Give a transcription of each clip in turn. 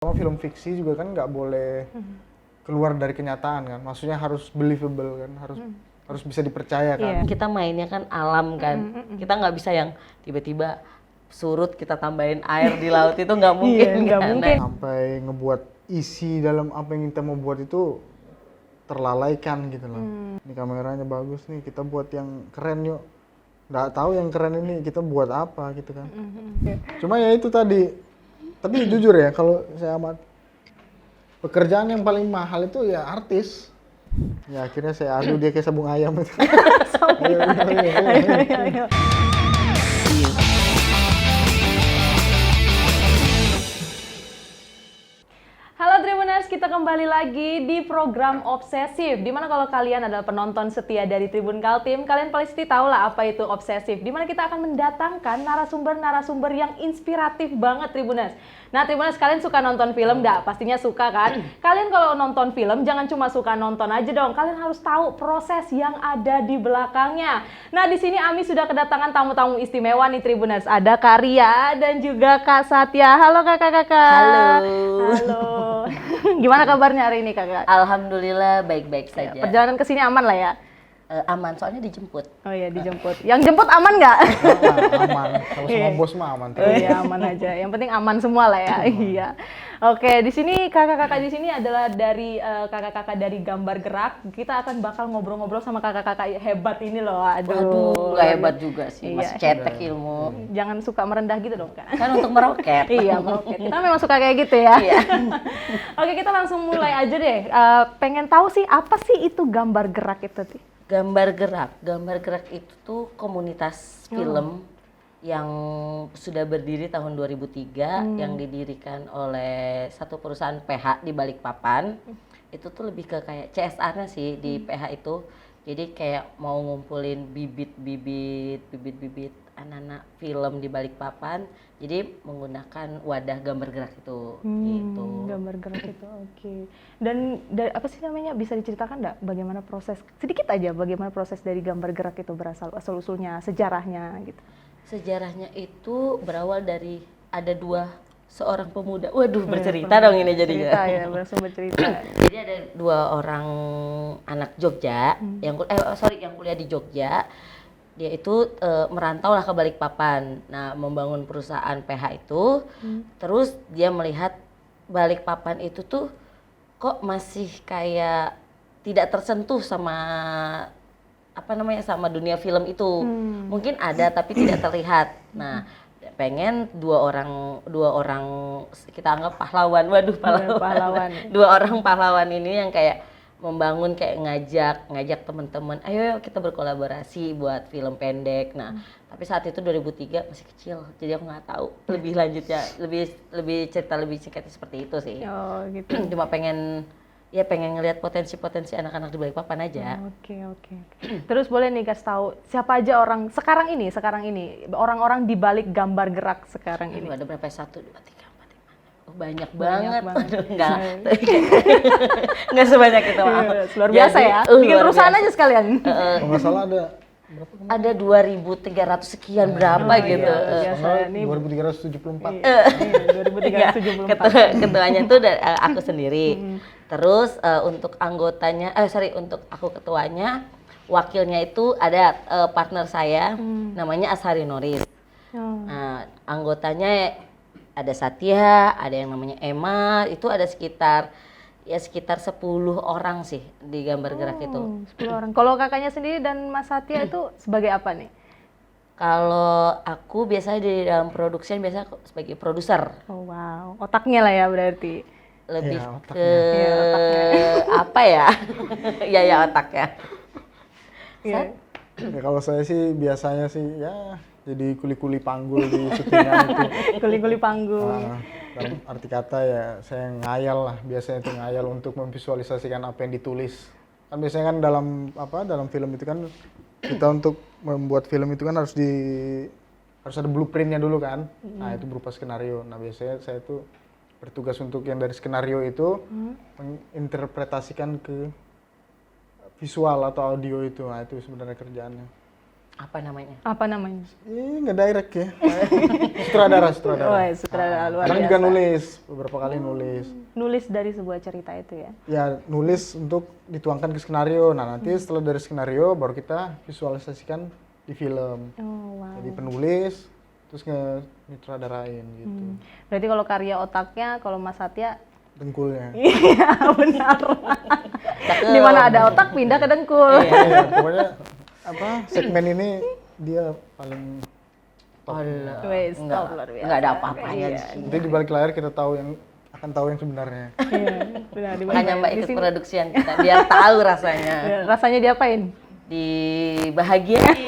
Sama film fiksi juga kan nggak boleh keluar dari kenyataan kan, maksudnya harus believable kan, harus bisa dipercaya kan. Kita mainnya kan alam kan, kita nggak bisa yang tiba-tiba surut kita tambahin air di laut itu nggak mungkin nggak kan. mungkin. Sampai ngebuat isi dalam apa yang kita mau buat itu terlalaikan gitu loh. Ini kameranya bagus nih, kita buat yang keren yuk. Nggak tahu yang keren ini kita buat apa gitu kan. Cuma ya itu tadi, tapi jujur ya kalau saya amat, pekerjaan yang paling mahal itu ya artis. Ya akhirnya saya adu dia kayak sabung ayam itu. Ayo. Halo Tribuners, kita kembali lagi di program Obsesif. Dimana kalau kalian adalah penonton setia dari Tribun Kaltim, kalian pasti tahu lah apa itu obsesif. Dimana kita akan mendatangkan narasumber-narasumber yang inspiratif banget Tribuners. Nah Tribuners, kalian suka nonton film nggak? Pastinya suka kan? Kalian kalau nonton film jangan cuma suka nonton aja dong. Kalian harus tahu proses yang ada di belakangnya. Nah di sini Ami sudah kedatangan tamu-tamu istimewa nih Tribuners. Ada Kak Ria dan juga Kak Satya. Halo kakak-kakak. Halo. Gimana kabarnya hari ini kakak? Alhamdulillah baik-baik saja. Perjalanan ke sini aman lah ya? Aman, soalnya dijemput. Oh iya dijemput. Yang jemput aman nggak? Aman, kalau sama bos mah aman. Oh iya aman aja. Yang penting aman semua lah ya. Iya. Oke, di sini kakak-kakak di sini adalah dari kakak-kakak dari Gambar Gerak. Kita akan bakal ngobrol-ngobrol sama kakak-kakak hebat ini loh. Aduh, nggak hebat juga sih, masih Iya. cetek ilmu. Jangan suka merendah gitu dong kak. Kan untuk meroket. Iya, meroket. Kita memang suka kayak gitu ya. Iya. Oke, kita langsung mulai aja deh. Pengen tahu sih apa sih itu Gambar Gerak itu? Gambar Gerak itu tuh komunitas film yang sudah berdiri tahun 2003 yang didirikan oleh satu perusahaan PH di Balikpapan. Itu tuh lebih ke kayak CSR-nya sih di PH itu. Jadi kayak mau ngumpulin bibit-bibit anak-anak film di Balikpapan. Jadi menggunakan wadah Gambar Gerak itu gitu. Gambar Gerak itu oke. Dan dari, apa sih namanya, bisa diceritakan nggak bagaimana proses, sedikit aja bagaimana proses dari Gambar Gerak itu berasal, asal-usulnya, sejarahnya gitu. Sejarahnya itu berawal dari ada seorang pemuda. Waduh, bercerita dong ini jadinya. Cerita ya, langsung bercerita. Jadi ada dua orang anak Jogja yang kuliah di Jogja. Dia itu merantau lah ke Balikpapan. Nah, membangun perusahaan PH itu. Terus dia melihat Balikpapan itu tuh kok masih kayak tidak tersentuh sama sama dunia film itu. Mungkin ada tapi tidak terlihat. Nah, pengen dua orang kita anggap pahlawan. Waduh, pahlawan. Dua orang pahlawan ini yang kayak membangun, kayak ngajak teman-teman, ayo yuk kita berkolaborasi buat film pendek. Nah, tapi saat itu 2003 masih kecil, jadi aku nggak tahu lebih lanjutnya, lebih cerita lebih singkatnya seperti itu sih. Oh gitu. Cuma pengen ngelihat potensi anak-anak di Balikpapan aja. Oke. Terus boleh nih kasih tahu siapa aja orang sekarang ini orang-orang di balik Gambar Gerak sekarang ini. Ada berapa? 1, 2, 3, 4, 5. Banyak banget. Aduh, enggak. Enggak sebanyak itu, maaf. Luar biasa ya. Bikin perusahaan aja sekalian. Kalau nggak salah ada berapa? Ada 2.300 sekian berapa gitu. Biasa nih. 2374. 2374. Ketuanya tuh aku sendiri. Terus untuk anggotanya, untuk aku ketuanya, wakilnya itu ada partner saya, namanya Ashari Noris. Nah, anggotanya ada Satya, ada yang namanya Emma, itu ada sekitar 10 orang sih di Gambar Gerak itu. 10 orang. Kalau kakaknya sendiri dan Mas Satya itu sebagai apa nih? Kalau aku biasanya di dalam produksi biasa sebagai produser. Oh wow, otaknya lah ya berarti. Lebih Ya, ke otaknya. apa ya? ya otaknya. Iya. Ya, kalau saya sih biasanya sih ya jadi kuli-kuli panggul di syutingan itu. Kuli-kuli panggung. Dalam arti kata ya saya ngayal lah, biasanya itu ngayal untuk memvisualisasikan apa yang ditulis. Kan biasanya kan dalam film itu kan kita untuk membuat film itu kan harus ada blueprintnya dulu kan. Nah itu berupa skenario. Nah biasanya saya tuh bertugas untuk yang dari skenario itu menginterpretasikan ke visual atau audio itu. Nah itu sebenarnya kerjaannya. Apa namanya? Apa namanya? Ini nggak direct ya. Sutradara. Oh, sutradara luar Kadang biasa. juga nulis, beberapa kali nulis. Nulis dari sebuah cerita itu ya. Ya nulis untuk dituangkan ke skenario. Nah nanti setelah dari skenario baru kita visualisasikan di film. Oh, wow. Jadi penulis, terus nge-sutradarain gitu. Berarti kalau karya otaknya, kalau Mas Satya, Dengkulnya. iya benar. Di mana ada otak pindah ke dengkul. Iya, pokoknya segmen ini dia paling top. Wes, top luar biasa. Enggak ada apa-apanya di Iya. sini. Nanti di balik layar kita akan tahu yang sebenarnya. Iya, benar. Di Makanya Mbak di ikut sini, produksian kita biar tahu rasanya. ya, rasanya diapain? Dibahagiain.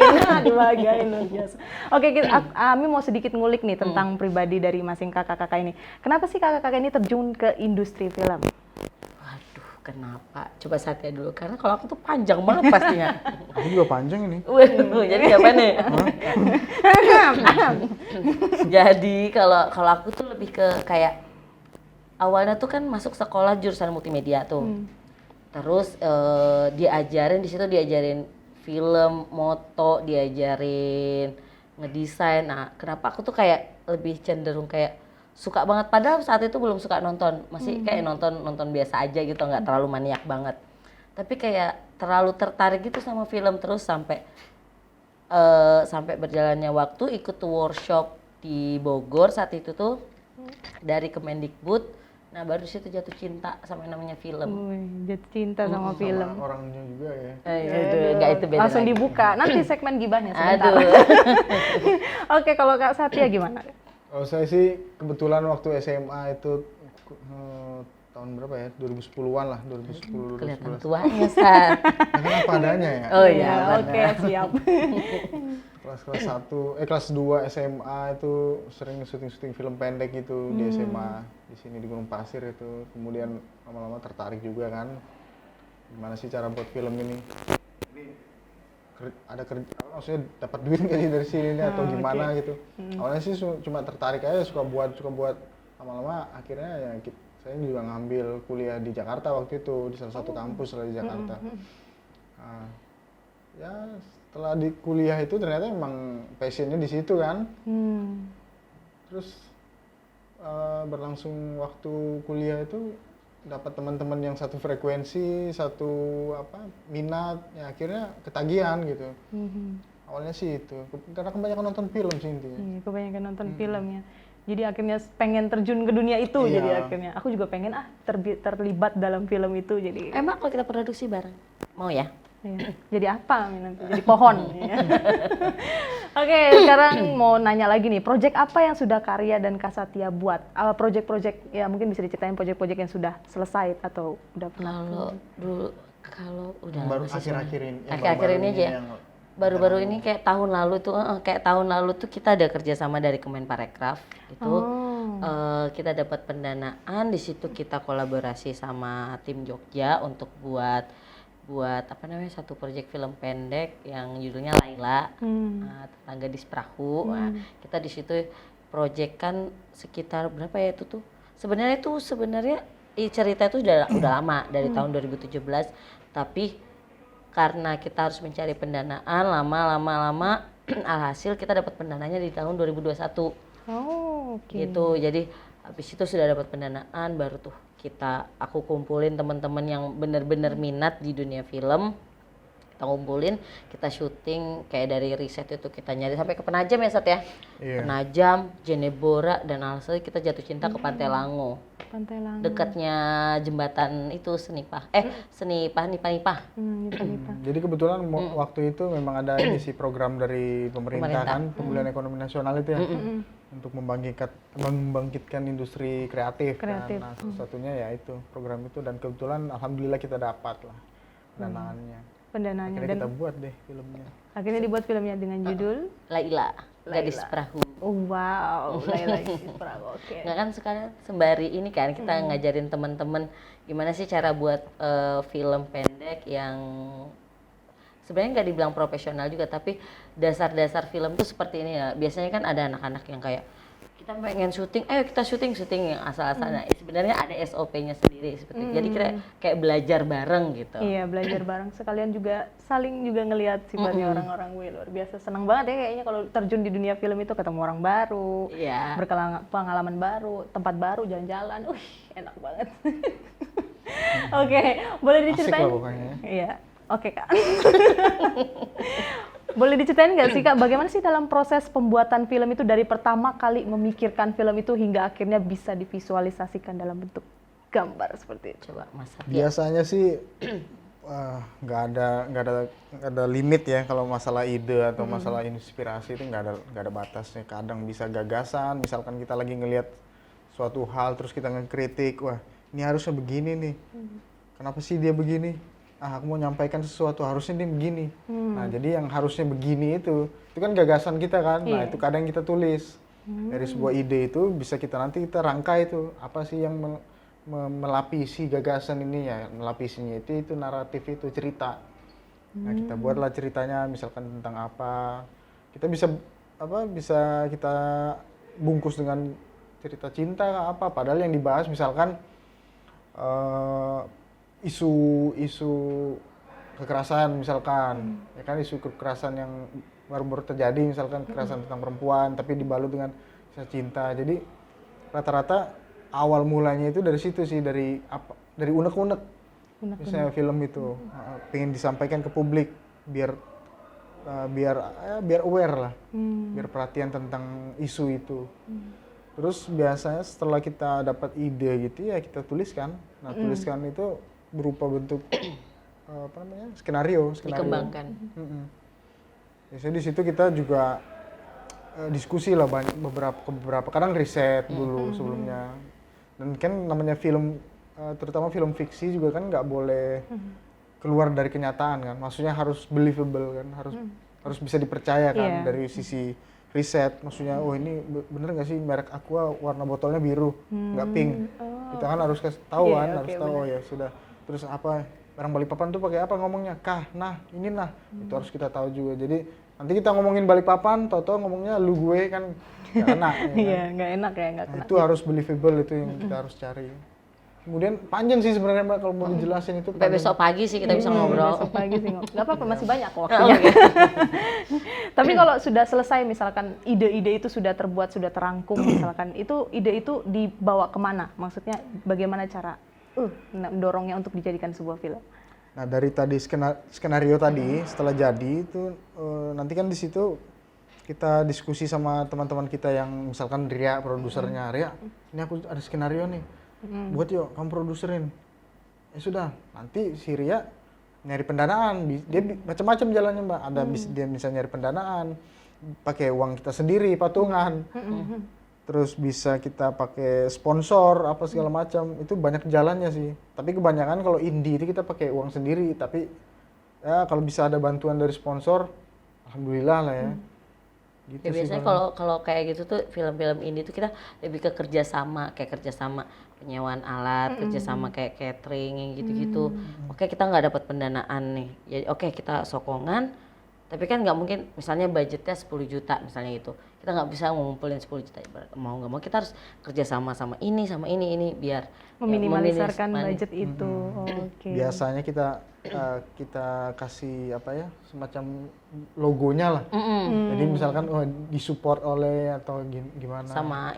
Dibahagiain luar biasa. Oke, Ami mau sedikit ngulik nih tentang pribadi dari masing kakak-kakak ini. Kenapa sih kakak-kakak ini terjun ke industri film? Waduh, kenapa? Coba Satya dulu karena kalau aku tuh panjang banget pastinya. Aku juga panjang ini. Waduh, jadi siapa nih? Jadi kalau aku tuh lebih ke kayak awalnya tuh kan masuk sekolah jurusan multimedia tuh. Terus diajarin di situ diajarin film, moto, diajarin ngedesain. Nah, kenapa aku tuh kayak lebih cenderung kayak suka banget padahal saat itu belum suka nonton, masih kayak nonton biasa aja gitu, nggak terlalu maniak banget. Tapi kayak terlalu tertarik gitu sama film terus sampai berjalannya waktu ikut workshop di Bogor saat itu tuh dari Kemendikbud. Nah baru situ jatuh cinta sama yang namanya film. Jatuh cinta sama film. Sama orangnya juga ya. Enggak itu beda Langsung lagi. dibuka. Nanti segmen gibahnya sebentar. Aduh. Oke, kalau Kak Satya gimana? Kalau saya sih kebetulan waktu SMA itu tahun berapa ya? 2010-an lah, 2010 Kelihatan 2011. tuanya, Sat. Kan apa adanya ya. Oh iya, Oke, siap. Kelas 2 SMA itu sering syuting film pendek gitu di SMA di sini di Gunung Pasir itu. Kemudian lama-lama tertarik juga kan. Gimana sih cara buat film ini? Ada kerja, maksudnya dapat duit nggak sih dari sini nih, atau gimana gitu. Awalnya sih cuma tertarik aja, suka buat. Lama-lama akhirnya ya saya juga ngambil kuliah di Jakarta waktu itu di salah satu kampus lah di Jakarta. Nah, ya setelah di kuliah itu ternyata emang passionnya di situ kan. Terus berlangsung waktu kuliah itu dapat teman-teman yang satu frekuensi, satu minat, ya akhirnya ketagihan gitu. Awalnya sih itu, karena kebanyakan nonton film sih intinya. Iya, kebanyakan nonton film ya. Jadi akhirnya pengen terjun ke dunia itu. Iya. Jadi akhirnya aku juga pengen terlibat dalam film itu. Jadi Emang kalau kita produksi bareng, mau ya? iya. Jadi apa nanti? Jadi pohon. Ya. Oke, sekarang mau nanya lagi nih, project apa yang sudah Karya dan Kak Satya buat? Project-project ya mungkin bisa diceritain project-project yang sudah selesai atau udah pernah? Kalau udah Baru lama sih akhir-akhir ini. akhir-akhir ini aja. Baru-baru ini kayak tahun lalu tuh kita ada kerjasama dari Kemenparekraf itu. Kita dapat pendanaan, di situ kita kolaborasi sama tim Jogja untuk buat satu proyek film pendek yang judulnya Laila, tentang gadis perahu. Nah, kita di situ proyek kan sekitar berapa ya itu tuh? Sebenarnya cerita itu udah lama dari tahun 2017, tapi karena kita harus mencari pendanaan lama alhasil kita dapat pendananya di tahun 2021. Oh, oke. Gitu. Jadi habis itu sudah dapat pendanaan baru tuh aku kumpulin teman-teman yang benar-benar minat di dunia film. Kita kumpulin, kita syuting kayak dari riset itu kita nyari sampai ke Penajam ya Sat ya. Iya. Penajam, Jenebora dan alhasil kita jatuh cinta ke Pantai Lango. Pantai Lango. Dekatnya jembatan itu Senipah Nipah. Jadi kebetulan waktu itu memang ada isi program dari pemerintah kan, pemulihan ekonomi nasional itu ya, untuk membangkitkan industri kreatif. Kan. Nah, salah satunya ya itu program itu, dan kebetulan alhamdulillah kita dapat lah pendanaannya. Pendanaannya Akhirnya dan kita buat deh filmnya. akhirnya dibuat filmnya dengan judul Laila, gadis perahu. Oh, wow, Laila gadis perahu. Oke. Nggak kan sekarang sembari ini kan kita ngajarin teman-teman gimana sih cara buat film pendek yang sebenarnya nggak dibilang profesional juga, tapi dasar-dasar film tuh seperti ini ya. Biasanya kan ada anak-anak yang kayak kita pengen syuting, ayo kita syuting yang asal-asalan. Nah, sebenarnya ada SOP-nya sendiri seperti itu. Jadi kita kayak belajar bareng gitu. Iya, belajar bareng. Sekalian juga saling juga ngelihat sifatnya orang-orang. Wih, luar biasa. Senang banget ya kayaknya kalau terjun di dunia film itu, ketemu orang baru, Iya. pengalaman baru, tempat baru, jalan-jalan. Enak banget. Oke, boleh diceritain? Asik lah pokoknya. Iya, oke Kak. Boleh diceritain nggak sih Kak, bagaimana sih dalam proses pembuatan film itu dari pertama kali memikirkan film itu hingga akhirnya bisa divisualisasikan dalam bentuk gambar seperti itu? Coba Mas Satya. Biasanya sih nggak ada limit ya kalau masalah ide atau masalah inspirasi itu nggak ada batasnya. Kadang bisa gagasan, misalkan kita lagi ngelihat suatu hal terus kita ngekritik, wah ini harusnya begini nih, kenapa sih dia begini? Aku mau nyampaikan sesuatu harusnya dia begini. Nah jadi yang harusnya begini itu kan gagasan kita kan. Nah itu kadang kita tulis dari sebuah ide itu bisa kita rangkai itu apa sih yang melapisi gagasan ini ya, melapisinya itu naratif itu cerita. Nah kita buatlah ceritanya misalkan tentang apa, kita bisa kita bungkus dengan cerita cinta apa, padahal yang dibahas misalkan isu kekerasan misalkan, ya kan isu kekerasan yang baru-baru terjadi misalkan kekerasan tentang perempuan tapi dibalut dengan kisah cinta. Jadi rata-rata awal mulanya itu dari situ sih, dari unek-unek. Misalnya film itu pengen disampaikan ke publik biar aware lah, biar perhatian tentang isu itu. Terus biasanya setelah kita dapat ide gitu ya kita tuliskan. Nah tuliskan itu berupa bentuk skenario. Dikembangkan. Biasanya di situ kita juga diskusi lah beberapa kadang riset dulu sebelumnya. Dan kan namanya film terutama film fiksi juga kan nggak boleh keluar dari kenyataan kan. Maksudnya harus believable kan, harus bisa dipercaya kan dari sisi riset. Maksudnya ini bener nggak sih merek Aqua warna botolnya biru nggak pink. Kita kan harus kasih tahu harus tahu ya sudah. Terus apa orang Balikpapan tuh pakai apa ngomongnya ini itu harus kita tahu juga. Jadi nanti kita ngomongin Balikpapan, Toto ngomongnya lu gue kan nggak enak. Iya nggak enak ya, nggak kena. Itu harus believable, itu yang kita harus cari. Kemudian panjang sih sebenarnya Mbak kalau mau dijelasin itu. Sampai besok pagi sih kita bisa ngobrol. Besok pagi sih nggak apa-apa, masih banyak kok waktunya. Tapi kalau sudah selesai misalkan ide-ide itu sudah terbuat, sudah terangkum misalkan, itu ide itu dibawa kemana? Maksudnya bagaimana cara mendorongnya untuk dijadikan sebuah film? Nah dari tadi skenario tadi setelah jadi itu nanti kan di situ kita diskusi sama teman-teman kita yang misalkan Ria produsernya, Ria ini aku ada skenario nih, buat yuk kamu produserin. Ya sudah, nanti si Ria nyari pendanaan, dia macam-macam jalannya Mbak. Ada dia bisa nyari pendanaan pakai uang kita sendiri patungan. Terus bisa kita pakai sponsor apa segala macam, itu banyak jalannya sih. Tapi kebanyakan kalau indie itu kita pakai uang sendiri, tapi ya kalau bisa ada bantuan dari sponsor alhamdulillah lah ya. Gitu Ya sih biasanya kalau kayak gitu tuh film-film indie tuh kita lebih ke kerjasama, kayak kerjasama penyewaan alat, kerjasama kayak catering yang gitu-gitu. Oke kita nggak dapat pendanaan nih, jadi oke kita sokongan, tapi kan nggak mungkin misalnya budgetnya 10 juta misalnya gitu, kita nggak bisa ngumpulin 10 juta. Mau nggak mau kita harus kerjasama sama ini biar meminimalisirkan budget itu. Oke. Biasanya kita kasih apa ya semacam logonya lah. Jadi misalkan disupport oleh atau gimana sama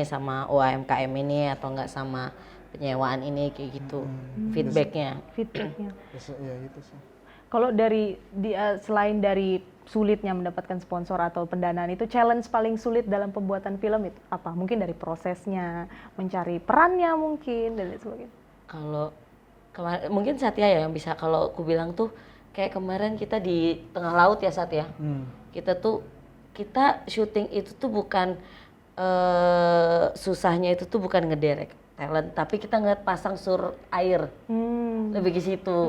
sama UMKM ini atau enggak sama penyewaan ini kayak gitu. Feedbacknya. Ya gitu sih. Kalau selain dari sulitnya mendapatkan sponsor atau pendanaan, itu challenge paling sulit dalam pembuatan film itu apa? Mungkin dari prosesnya, mencari perannya mungkin dan lain sebagainya. Kalau mungkin Satya ya yang bisa, kalau aku bilang tuh kayak kemarin kita di tengah laut ya Satya. Kita syuting itu tuh bukan susahnya itu tuh bukan ngederek talent, tapi kita ngeliat pasang sur air. Lebih ke situ.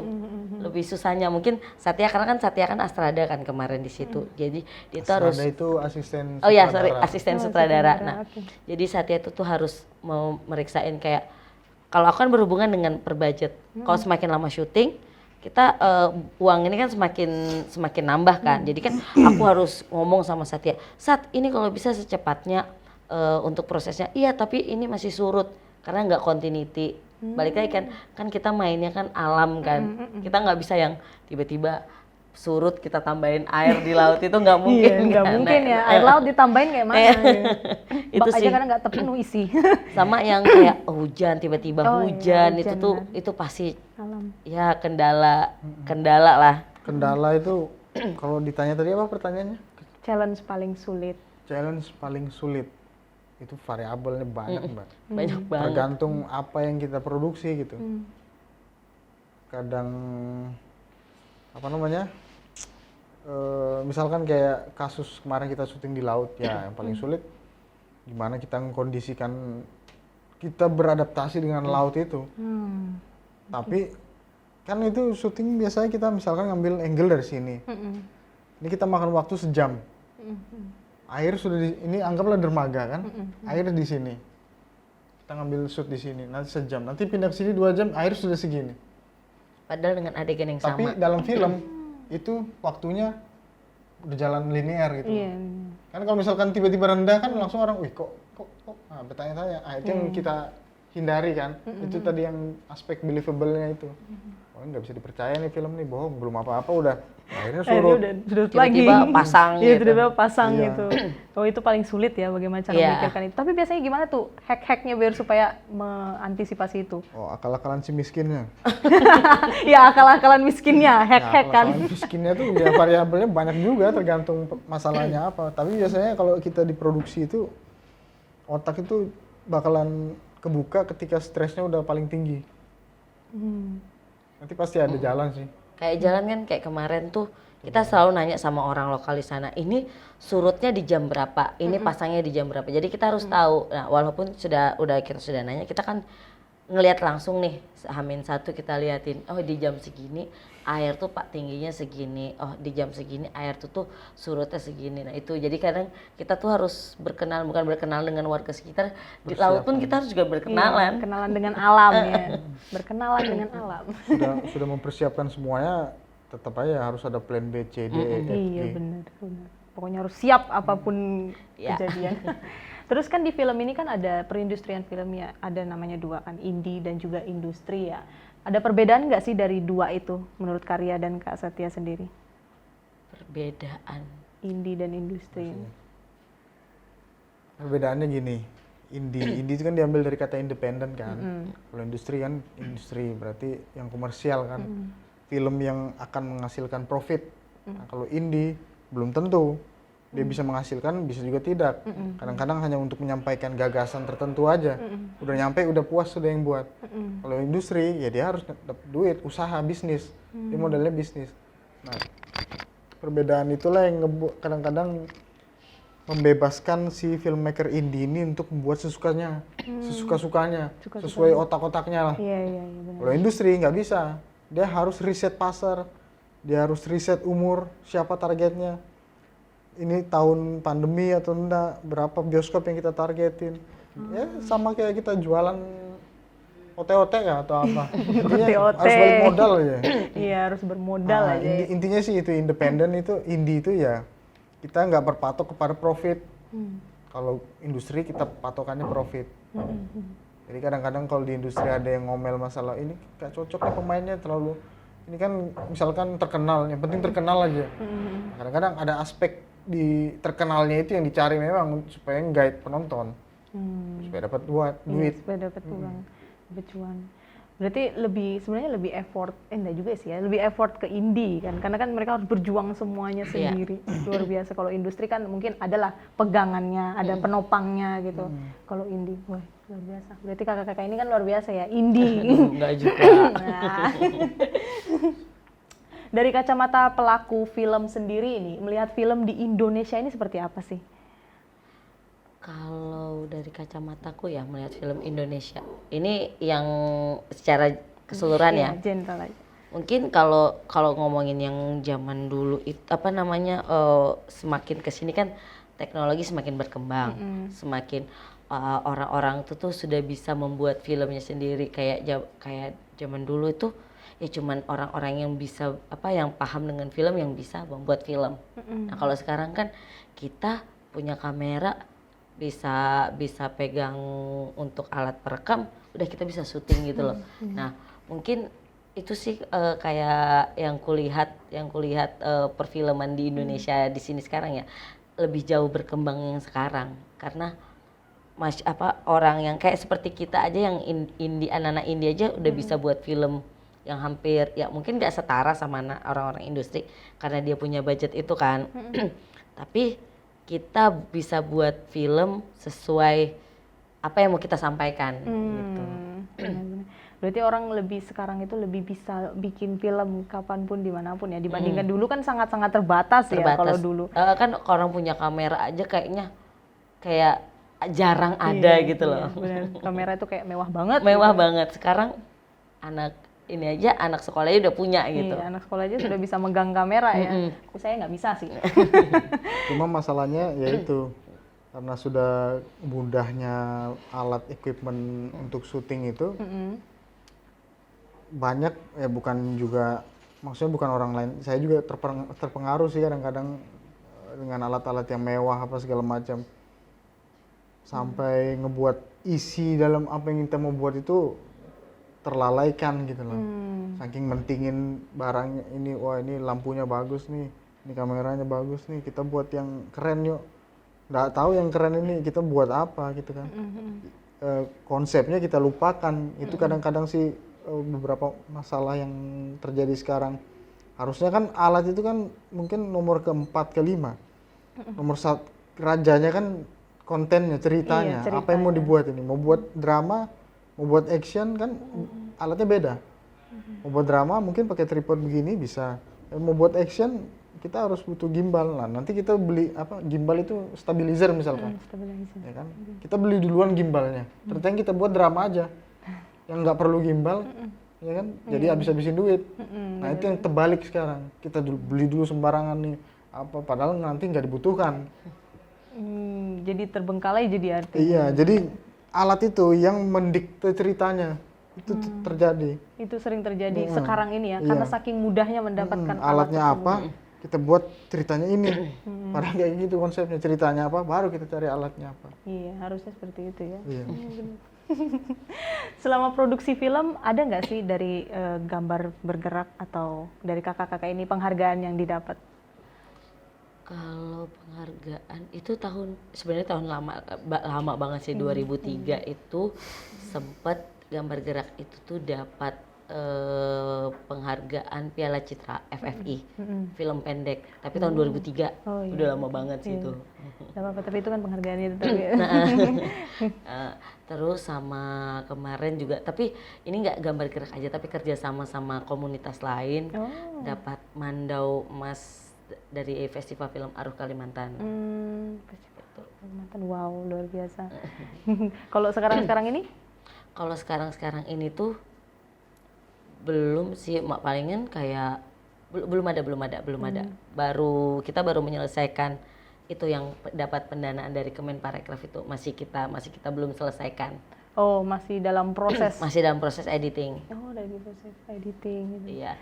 Lebih susahnya mungkin Satya, karena kan Satya kan Astrada kan kemarin di situ. Jadi dia tuh harus itu asisten sutradara. Oh ya, sorry, asisten sutradara. Nah, okay. Jadi Satya itu tuh harus mau meriksain kayak, kalau aku kan berhubungan dengan per budget. Kalau semakin lama syuting, kita uang ini kan semakin nambah kan. Jadi kan aku harus ngomong sama Satya, Sat ini kalau bisa secepatnya untuk prosesnya. Iya, tapi ini masih surut karena nggak continuity. Balik lagi kan kita mainnya kan alam kan. Kita nggak bisa yang tiba-tiba surut kita tambahin air di laut itu nggak mungkin. Iya, nggak kan? mungkin ya. Air laut ditambahin kayak mana? Itu Bak sih. aja karena nggak terpenuhi isi. Sama yang kayak hujan tiba-tiba Oh, hujan iya, itu pasti Alam. ya kendala lah. Kendala itu kalau ditanya tadi apa pertanyaannya? Challenge paling sulit. Challenge paling sulit itu variabelnya banyak Mbak. Banyak banget. Tergantung apa yang kita produksi gitu. Kadang apa namanya? Misalkan kayak kasus kemarin kita syuting di laut ya, yang paling sulit gimana kita mengkondisikan kita beradaptasi dengan laut itu. Tapi kan itu syuting biasanya kita misalkan ngambil angle dari sini. Ini kita makan waktu sejam. Air sudah ini anggaplah dermaga kan. Air di sini. Kita ngambil shoot di sini, nanti sejam. Nanti pindah ke sini 2 jam, air sudah segini. Padahal dengan adegan yang Tapi sama. dalam film itu waktunya udah jalan linear gitu. Iya. Kan kalau misalkan tiba-tiba rendah kan langsung orang, wih kok nah, bertanya-tanya. Itu yang kita hindari kan. Itu tadi yang aspek believable-nya itu. Oh, nggak bisa dipercaya nih film nih, bohong, belum apa-apa udah akhirnya surut. Udah surut lagi. Tiba-tiba pasang Iya, gitu. tiba-tiba pasang Iya. gitu. Oh, itu paling sulit ya bagaimana cara Iya. memikirkan itu. Tapi biasanya gimana tuh hack-hacknya biar supaya mengantisipasi itu? Oh, akal-akalan si miskinnya. Ya akal-akalan miskinnya, hack-hack kan. Akal-akalan miskinnya tuh ya variabelnya banyak juga tergantung masalahnya apa. Tapi biasanya kalau kita diproduksi itu otak itu bakalan kebuka ketika stresnya udah paling tinggi. Nanti pasti ada jalan sih. Kayak jalan kan kayak kemarin tuh kita selalu nanya sama orang lokal di sana, ini surutnya di jam berapa, ini pasangnya di jam berapa. Jadi kita harus tahu. Nah, walaupun kita sudah nanya, kita kan ngelihat langsung nih, H-1 kita liatin, oh di jam segini air tuh pak tingginya segini, oh di jam segini air tuh surutnya segini. Nah itu jadi kadang kita tuh harus bukan berkenal dengan warga sekitar, di laut pun kita harus juga berkenalan. Iya, kenalan dengan alam ya. Berkenalan dengan alam. Sudah mempersiapkan semuanya, tetap aja harus ada plan B, C, D, E, F, G. Iya benar. Pokoknya harus siap apapun Ya. kejadian. Terus kan di film ini kan ada perindustrian film ya, ada namanya 2 kan, indie dan juga industri ya. Ada perbedaan nggak sih dari 2 itu menurut Karya dan Kak Setia sendiri? Perbedaan. Indie dan industri. Perbedaannya gini, indie itu kan diambil dari kata independen kan. Kalau industri kan industri berarti yang komersial kan. Film yang akan menghasilkan profit. Nah, kalau indie belum tentu dia bisa menghasilkan, bisa juga tidak. Kadang-kadang hanya untuk menyampaikan gagasan tertentu aja. Udah nyampe, udah puas, sudah yang buat. Kalau industri, ya dia harus dapat duit, usaha, bisnis. Dia modelnya bisnis. Nah, perbedaan itulah yang kadang-kadang membebaskan si filmmaker indie ini untuk membuat sesukanya, sesuka-sukanya, sesuai otak-otaknya lah. Iya benar. Kalau industri nggak bisa, dia harus riset pasar, dia harus riset umur, siapa targetnya. Ini tahun pandemi atau enggak, berapa bioskop yang kita targetin. Ya sama kayak kita jualan OT-OT ya atau apa. Intinya OT-OT. harus balik modal aja. Iya harus bermodal Nah, aja. intinya sih itu independen itu, indie itu ya kita nggak berpatok kepada profit. Kalau industri kita patokannya profit. Jadi kadang-kadang kalau di industri ada yang ngomel masalah ini gak cocok nih pemainnya terlalu, ini kan misalkan terkenal, yang penting terkenal aja. Kadang-kadang ada aspek di terkenalnya itu yang dicari memang supaya guide penonton, supaya dapat duit. Supaya dapat uang, dapat cuan. Berarti sebenarnya lebih effort, enggak juga sih ya, lebih effort ke indie kan, karena kan mereka harus berjuang semuanya sendiri. Luar biasa. Kalau industri kan mungkin adalah pegangannya, ada penopangnya gitu. Kalau indie, wah luar biasa. Berarti kakak-kakak ini kan luar biasa ya, indie. Enggak juga. Nah. Dari kacamata pelaku film sendiri ini, melihat film di Indonesia ini seperti apa sih? Kalau dari kacamataku ya melihat film Indonesia, ini yang secara keseluruhan ya. General aja. Mungkin kalau ngomongin yang zaman dulu itu apa namanya semakin kesini kan teknologi semakin berkembang, semakin orang-orang tuh sudah bisa membuat filmnya sendiri kayak zaman dulu itu ya cuman orang-orang yang bisa yang paham dengan film yang bisa membuat film. Nah kalau sekarang kan kita punya kamera bisa bisa pegang untuk alat perekam, udah kita bisa syuting gitu loh. Nah, mungkin itu sih kayak yang kulihat perfilman di Indonesia di sini sekarang ya, lebih jauh berkembang yang sekarang karena orang yang kayak seperti kita aja yang indie, anak-anak indie aja udah bisa buat film yang hampir ya mungkin nggak setara sama orang-orang industri karena dia punya budget itu kan. Tapi kita bisa buat film sesuai apa yang mau kita sampaikan gitu. Benar-benar. Berarti orang sekarang itu lebih bisa bikin film kapanpun dimanapun ya dibandingkan dulu kan sangat-sangat terbatas ya kalau dulu. Kan orang punya kamera aja kayaknya kayak jarang ada gitu loh. Bener. Kamera itu kayak mewah banget. Mewah banget. Sekarang anak sekolahnya udah punya gitu. Iya, anak sekolah aja sudah bisa megang kamera ya. Saya nggak bisa sih. Cuma masalahnya yaitu karena sudah mudahnya alat equipment untuk syuting itu, banyak ya maksudnya bukan orang lain. Saya juga terpengaruh sih kadang-kadang dengan alat-alat yang mewah apa segala macam. Sampai ngebuat isi dalam apa yang kita mau buat itu terlalaikan gitu loh. Saking mentingin barangnya ini, wah ini lampunya bagus nih, ini kameranya bagus nih, kita buat yang keren yuk. Nggak tahu yang keren ini kita buat apa gitu kan. Konsepnya kita lupakan. Itu kadang-kadang sih beberapa masalah yang terjadi sekarang. Harusnya kan alat itu kan mungkin nomor keempat, kelima. Nomor satu, rajanya kan kontennya, ceritanya. Apa yang mau dibuat ini? Mau buat drama, mau buat action kan alatnya beda. Mau buat drama mungkin pakai tripod begini bisa. Mau buat action kita harus butuh gimbal. Nah, nanti kita beli gimbal itu stabilizer misalkan. Ya kan? Kita beli duluan gimbalnya. Ternyata yang kita buat drama aja. Yang nggak perlu gimbal. Ya kan? Jadi habis-habisin duit. Nah, itu yang terbalik sekarang. Kita beli dulu sembarangan nih. Padahal nanti nggak dibutuhkan. Jadi terbengkalai jadi artinya. Iya, jadi alat itu yang mendikte ceritanya itu terjadi. Itu sering terjadi sekarang ini ya, karena saking mudahnya mendapatkan alatnya apa, kita buat ceritanya ini. Padahal kayak gitu konsepnya, ceritanya apa, baru kita cari alatnya apa. Iya, harusnya seperti itu ya. Iya. Selama produksi film ada nggak sih dari gambar bergerak atau dari kakak-kakak ini penghargaan yang didapat? Kalau penghargaan itu sebenarnya tahun lama banget sih 2003 itu sempat gambar gerak itu tuh dapat penghargaan Piala Citra FFI film pendek tapi tahun 2003 udah lama banget sih itu. Gak apa-apa, tapi itu kan penghargaannya itu. Terus sama kemarin juga, tapi ini nggak gambar gerak aja tapi kerja sama komunitas lain dapat Mandau Emas dari Festival Film Aruh Kalimantan. Festival Kalimantan, wow luar biasa. Kalau sekarang ini? Kalau sekarang ini tuh belum sih, palingan kayak belum ada. Kita baru menyelesaikan itu yang dapat pendanaan dari Kemenparekraf itu masih kita belum selesaikan. Oh, masih dalam proses. Masih dalam proses editing. Oh, dari proses editing gitu. Iya.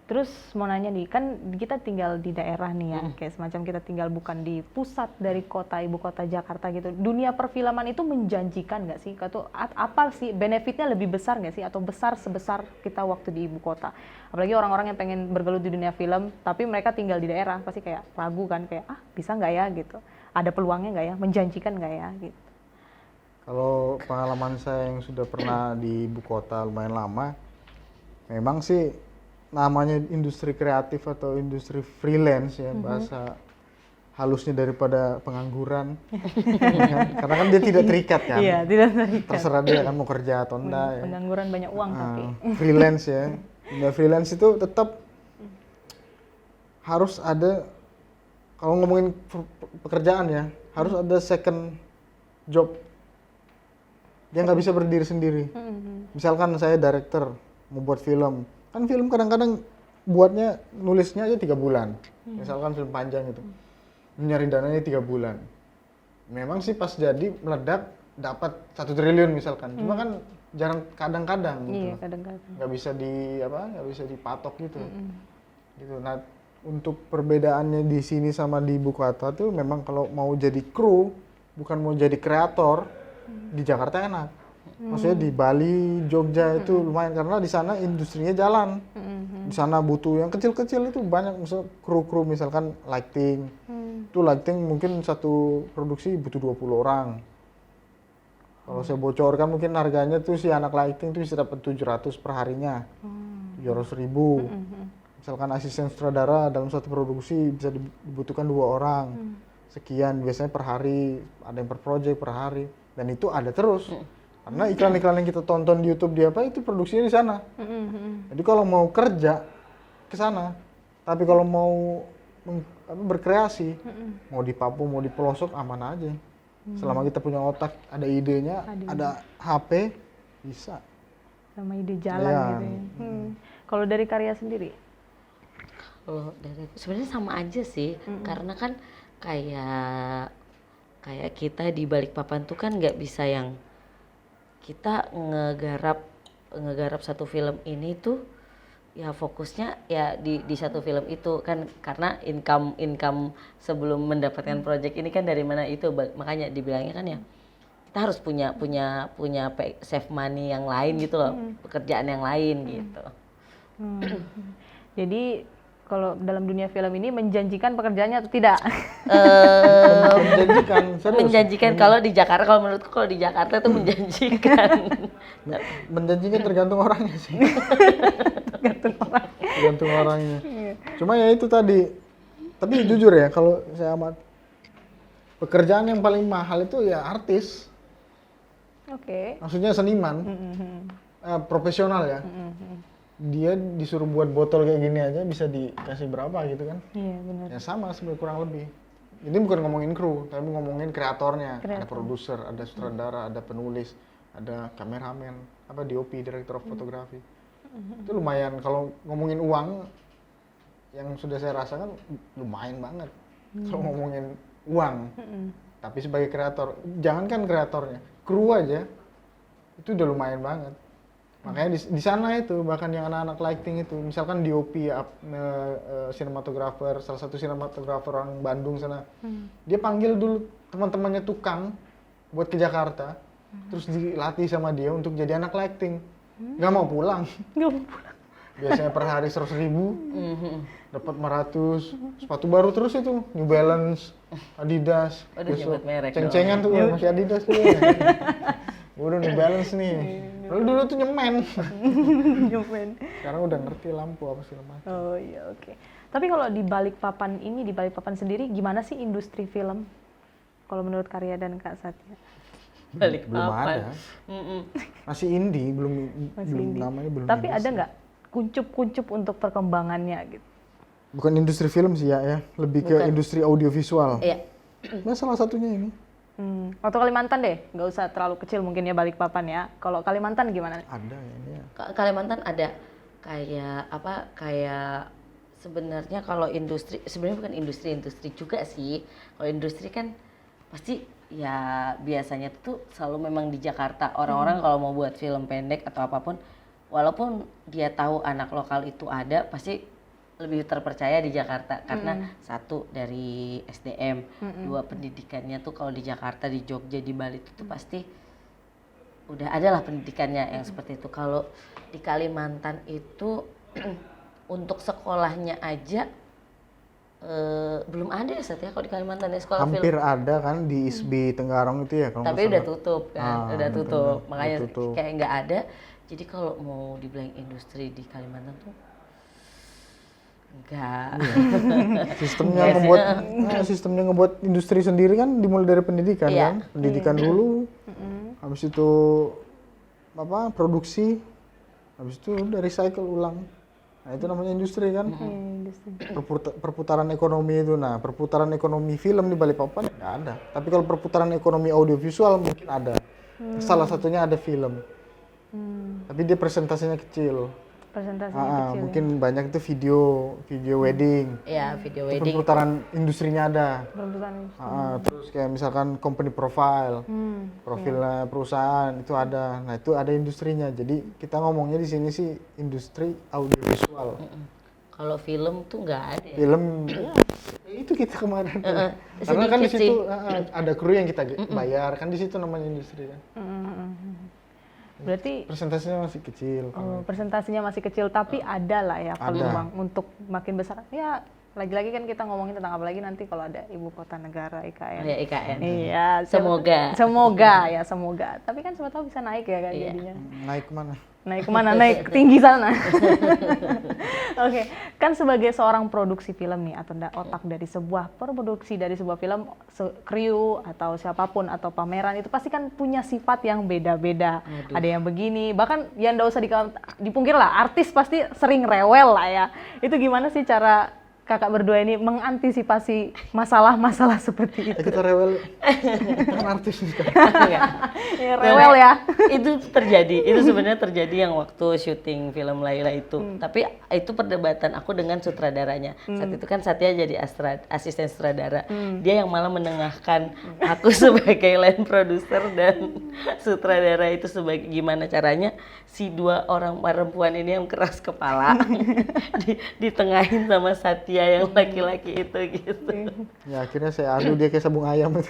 Terus mau nanya nih, kan kita tinggal di daerah nih ya, kayak semacam kita tinggal bukan di pusat dari ibu kota Jakarta gitu. Dunia perfilman itu menjanjikan nggak sih? Atau apa sih benefitnya lebih besar nggak sih? Atau besar sebesar kita waktu di ibu kota? Apalagi orang-orang yang pengen bergelut di dunia film, tapi mereka tinggal di daerah, pasti kayak ragu kan, kayak bisa nggak ya gitu? Ada peluangnya nggak ya? Menjanjikan nggak ya gitu? Kalau pengalaman saya yang sudah pernah di ibu kota lumayan lama, memang sih namanya industri kreatif atau industri freelance ya, bahasa halusnya daripada pengangguran. Karena kan dia tidak terikat kan. Iya, tidak terikat. Terserah dia kan mau kerja atau enggak ya. Pengangguran banyak uang tapi. Freelance ya. Dunia freelance itu tetap harus ada, kalau ngomongin pekerjaan ya, harus ada second job. Dia nggak bisa berdiri sendiri. Misalkan saya director mau buat film, kan film kadang-kadang buatnya nulisnya aja 3 bulan. Misalkan film panjang itu, nyari dananya 3 bulan. Memang sih pas jadi meledak dapat 1 triliun misalkan. Cuma kan jarang, kadang-kadang gitu. Iya, kadang-kadang. Nggak bisa dipatok gitu. Gitu. Nah, untuk perbedaannya di sini sama di ibu kota tuh memang kalau mau jadi kru bukan mau jadi kreator, di Jakarta enak. Maksudnya di Bali, Jogja itu lumayan karena di sana industrinya jalan. Di sana butuh yang kecil-kecil itu banyak, misal kru-kru misalkan lighting. Itu lighting mungkin satu produksi butuh 20 orang. Kalau saya bocorkan mungkin harganya tuh si anak lighting tuh bisa dapat 700 per harinya. 700.000. Misalkan asisten sutradara dalam satu produksi bisa dibutuhkan 2 orang. Sekian biasanya per hari, ada yang per project per hari. Dan itu ada terus. Karena iklan-iklan yang kita tonton di YouTube itu produksinya di sana. Jadi kalau mau kerja ke sana, tapi kalau mau berkreasi, mau di Papua, mau di pelosok aman aja. Selama kita punya otak, ada idenya, ada HP, bisa. Sama ide jalan gitu ya. Kalau dari Karya sendiri? Kalau dari sebenarnya sama aja sih, karena kan kayak kita di Balikpapan tuh kan nggak bisa yang kita ngegarap satu film ini tuh ya fokusnya ya di satu film itu kan, karena income sebelum mendapatkan project ini kan dari mana itu, makanya dibilangnya kan ya kita harus punya save money yang lain gitu loh, pekerjaan yang lain gitu. Jadi kalau dalam dunia film ini menjanjikan pekerjaannya atau tidak? Menjanjikan, serius. Menjanjikan kalau di Jakarta, kalau menurutku kalau di Jakarta itu menjanjikan. Menjanjikan tergantung orangnya sih. Tergantung orangnya. Cuma ya itu tadi. Tapi jujur ya, kalau saya amat pekerjaan yang paling mahal itu ya artis. Oke. Maksudnya seniman, profesional ya. Dia disuruh buat botol kayak gini aja bisa dikasih berapa gitu kan? Iya benar. Ya sama sebenarnya kurang lebih. Ini bukan ngomongin kru, tapi ngomongin kreatornya. Ada produser, ada sutradara, ada penulis, ada kameramen, DOP, director of photography. Itu lumayan. Kalau ngomongin uang, yang sudah saya rasakan lumayan banget. Kalau ngomongin uang, tapi sebagai kreator, jangankan kreatornya, kru aja itu udah lumayan banget. Makanya di sana itu bahkan yang anak-anak lighting itu, misalkan DOP, sinematografer, salah satu sinematografer orang Bandung sana, dia panggil dulu teman-temannya tukang buat ke Jakarta, terus dilatih sama dia untuk jadi anak lighting, nggak mau pulang. Biasanya per hari 100.000, dapat 500, sepatu baru terus itu, New Balance, Adidas, ceng-cengan tuh masih Adidas tuh. Udah New Balance nih. Dulu tuh nyemen. Sekarang udah ngerti lampu apa segala macam. Oh iya, oke. Tapi kalau di Balikpapan ini, di Balikpapan sendiri gimana sih industri film? Kalau menurut Karya dan Kak Satya? Balikpapan. Belum ada. Masih indie, belum indie. namanya belum. Tapi indie ada nggak kuncup-kuncup untuk perkembangannya gitu? Bukan industri film sih ya. Lebih ke industri audiovisual. Iya. Nah, salah satunya ini. Atau Kalimantan deh, nggak usah terlalu kecil mungkin ya Balikpapan ya. Kalau Kalimantan gimana? Ada ya ini ya. Kalimantan ada kayak sebenarnya kalau industri, sebenarnya bukan industri juga sih. Kalau industri kan pasti ya biasanya tuh selalu memang di Jakarta. Orang-orang kalau mau buat film pendek atau apapun, walaupun dia tahu anak lokal itu ada, pasti lebih terpercaya di Jakarta karena satu dari SDM, dua pendidikannya tuh kalau di Jakarta, di Jogja, di Bali itu pasti udah ada lah pendidikannya yang seperti itu. Kalau di Kalimantan itu untuk sekolahnya aja belum ada ya Satya kalau di Kalimantan ya sekolah film. Hampir ada kan di ISBI Tenggarong itu ya kalau tapi udah tutup kan, udah tutup. Makanya tutup. kayak nggak ada. Jadi kalau mau dibilang industri di Kalimantan tuh enggak. Sistemnya ngebuat industri sendiri kan dimulai dari pendidikan kan. Pendidikan dulu. Habis itu produksi. Habis itu udah recycle ulang. Nah, itu namanya industri kan. Perputaran ekonomi itu. Nah, perputaran ekonomi film di Balikpapan enggak ada. Tapi kalau perputaran ekonomi audiovisual mungkin ada. Salah satunya ada film. Tapi dia presentasinya kecil. Kecil mungkin ya? Banyak itu video wedding. Iya, video itu wedding. Perputaran industrinya ada. Terus kayak misalkan company profile, profilnya perusahaan itu ada. Nah itu ada industrinya. Jadi kita ngomongnya di sini sih industri audiovisual. Kalau film tuh nggak ada. Film, Itu kita kemarin. Karena sedikit kan di sih. situ ada kru yang kita bayar, kan di situ namanya industri kan. Berarti Presentasinya masih kecil. presentasinya masih kecil, tapi ada lah ya Ada. peluang untuk makin besar. Ya, lagi-lagi kan kita ngomongin tentang apalagi nanti kalau ada ibu kota negara IKN. Ya IKN. Iya, Semoga. Semoga. Tapi kan siapa tahu bisa naik ya kan jadinya. Naik kemana? Naik kemana? Naik tinggi sana. Oke, kan sebagai seorang produksi film nih atau otak dari sebuah produksi dari sebuah film, kru atau siapapun atau pameran itu pasti kan punya sifat yang beda-beda. Ada yang begini, bahkan yang nggak usah dipungkir lah, artis pasti sering rewel lah ya. Itu gimana sih cara kakak berdua ini mengantisipasi masalah-masalah seperti itu? Kita rewel, kan artis nih kan. Ya, rewel ya. Itu terjadi, itu sebenarnya terjadi yang waktu syuting film Laila itu. Tapi itu perdebatan aku dengan sutradaranya. Saat itu kan Satya jadi asisten sutradara. Dia yang malah menengahkan aku sebagai line producer dan sutradara itu sebagai gimana caranya si dua orang perempuan ini yang keras kepala ditengahin sama Satya yang laki-laki itu gitu. Ya akhirnya saya adu dia kayak sabung ayam itu.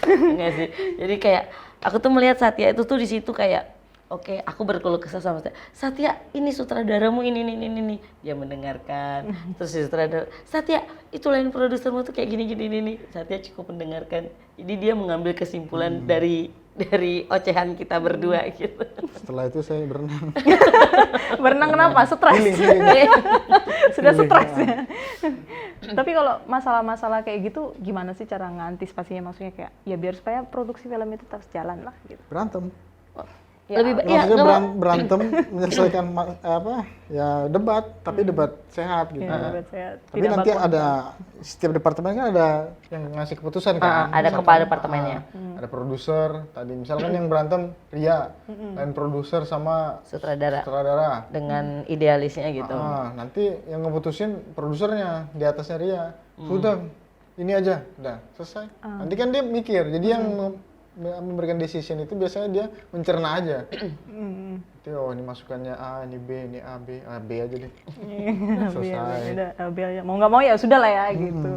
Enggak sih. Jadi kayak aku tuh melihat Satya itu tuh di situ kayak oke, aku berkeluh kesah sama Satya. Satya, ini sutradaramu ini. Dia mendengarkan. Terus si sutradara, Satya, itu lain produsermu tuh kayak gini. Satya cukup mendengarkan. Jadi dia mengambil kesimpulan dari ocehan kita berdua gitu. Setelah itu saya berenang. Berenang kenapa? Stres. Sudah stres ya. Tapi kalau masalah-masalah kayak gitu gimana sih cara ngantisipasinya, maksudnya kayak ya biar supaya produksi film itu terus jalan lah gitu. Berantem. Ya, Lebih Maksudnya berantem menyelesaikan debat, tapi debat sehat gitu. buat saya Tapi tidak nanti baku. ada setiap departemen kan ada yang ngasih keputusan kan. ada Misalkan, kepala departemennya. Ada produser tadi misalkan yang berantem Ria, lain produser sama Sutradara sutradara. dengan idealisnya gitu. Nanti yang ngeputusin produsernya di atasnya Ria. Sudah, ini aja, udah selesai. Nanti kan dia mikir, jadi yang memberikan decision itu biasanya dia mencerna aja. Nanti ini masukannya A, ini B, ini A, B, B aja deh. Selesai. Biar mau nggak mau ya sudah lah ya gitu.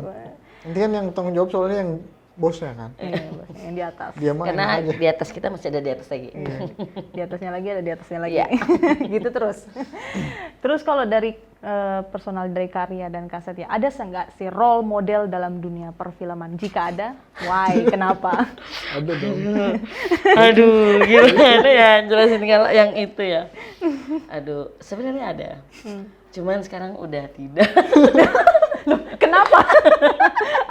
Nanti kan yang tanggung jawab soalnya yang bosnya kan. Iya, yang di atas. Dia mah Karena enak aja. di atas kita masih ada di atas lagi. Di atasnya lagi ada di atasnya lagi. Iya. Gitu terus. Terus kalau dari personal dari Karya dan Kaset ya, ada nggak sih role model dalam dunia perfilman? Jika ada, why? Kenapa? Ada dong. Aduh, gimana ya jelasin kalau yang itu ya. Aduh, sebenarnya ada. Cuman sekarang udah tidak. Loh, kenapa?